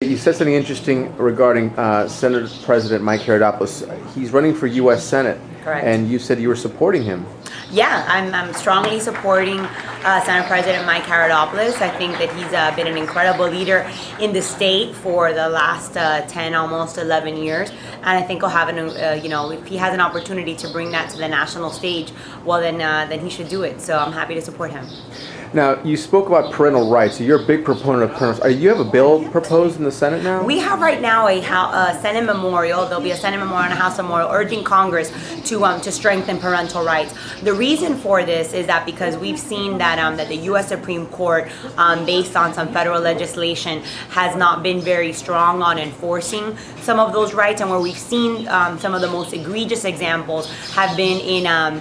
you said something interesting regarding Senate President Mike Haridopolos. He's running for U.S. Senate. Correct. And you said you were supporting him. Yeah, I'm strongly supporting Senate President Mike Haridopolos. I think that he's been an incredible leader in the state for the last 10, almost 11 years. And I think he'll have if he has an opportunity to bring that to the national stage, well, then he should do it. So I'm happy to support him. Now, you spoke about parental rights. So you're a big proponent of parental rights. You have a bill proposed in the Senate now? We have right now a Senate memorial. There'll be a Senate memorial and a House memorial urging Congress to strengthen parental rights. The reason for this is that because we've seen that that the U.S. Supreme Court, based on some federal legislation, has not been very strong on enforcing some of those rights, and where we've seen some of the most egregious examples have been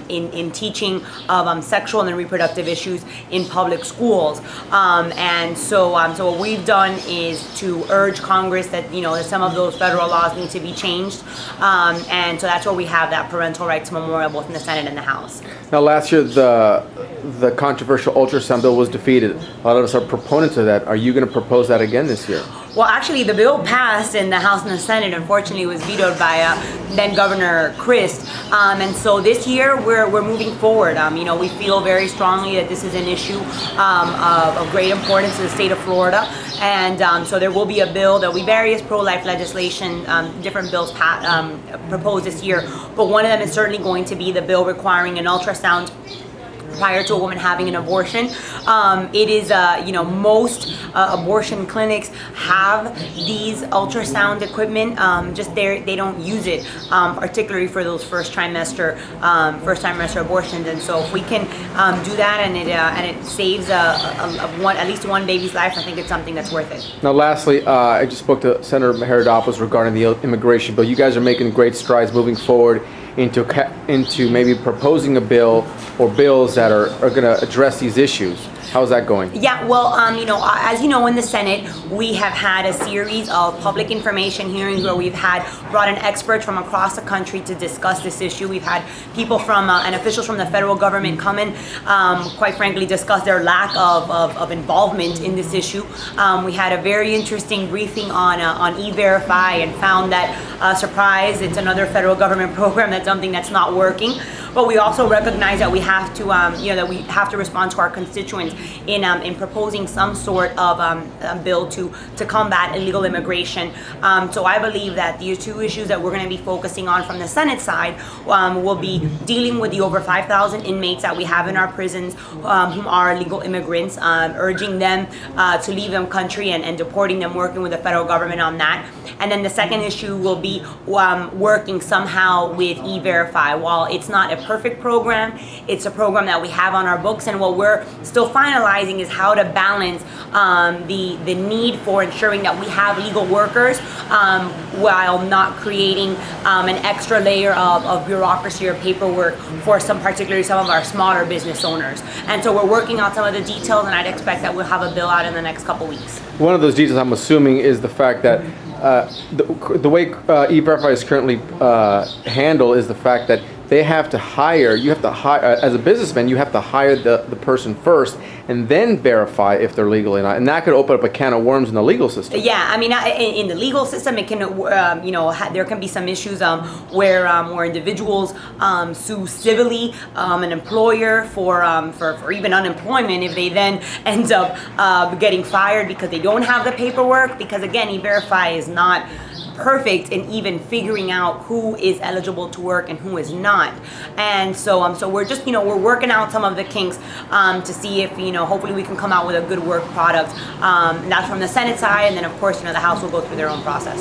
in teaching of sexual and reproductive issues in public schools, and so what we've done is to urge Congress that that some of those federal laws need to be changed, and so that's where we have that parental rights memorial both in the Senate and the House. Now, last year the controversial ultrasound bill was defeated. A lot of us are proponents of that. Are you going to propose that again this year? Well, actually, the bill passed in the House and the Senate. Unfortunately, it was vetoed by then Governor Christ. And so this year, we're moving forward. We feel very strongly that this is an issue of great importance to the state of Florida. And so there will be a bill. There will be various pro-life legislation, different bills proposed this year. But one of them is certainly going to be the bill requiring an ultrasound prior to a woman having an abortion. It is, most abortion clinics have these ultrasound equipment. Just they don't use it, particularly for those first trimester abortions. And so if we can do that and it saves at least one baby's life, I think it's something that's worth it. Now, lastly, I just spoke to Senator Haridopolos regarding the immigration bill. You guys are making great strides moving forward into maybe proposing a bill or bills that are going to address these issues. How's that going? Yeah, well, as you know, in the Senate, we have had a series of public information hearings where we've brought in experts from across the country to discuss this issue. We've had people from and officials from the federal government come in, quite frankly, discuss their lack of involvement in this issue. We had a very interesting briefing on E-Verify and found that, surprise, it's another federal government program, that's something that's not working. But we also recognize that we have to respond to our constituents in proposing some sort of bill to combat illegal immigration. So I believe that these two issues that we're going to be focusing on from the Senate side will be dealing with the over 5,000 inmates that we have in our prisons who are illegal immigrants, urging them to leave the country and deporting them, working with the federal government on that. And then the second issue will be working somehow with E-Verify. While it's not a perfect program, it's a program that we have on our books, and what we're still finalizing is how to balance the need for ensuring that we have legal workers while not creating an extra layer of bureaucracy or paperwork for particularly some of our smaller business owners. And so we're working on some of the details, and I'd expect that we'll have a bill out in the next couple weeks. One of those details, I'm assuming, is the fact that the way E-Verify is currently handled is the fact that you have to hire, as a businessman, you have to hire the person first and then verify if they're legal or not. And that could open up a can of worms in the legal system. Yeah, I mean, in the legal system, it can, there can be some issues where individuals sue civilly an employer for even unemployment if they then end up getting fired because they don't have the paperwork. Because again, E-Verify is not perfect in even figuring out who is eligible to work and who is not. And so we're just we're working out some of the kinks to see if hopefully we can come out with a good work product. That's from the Senate side, and then of course the House will go through their own process.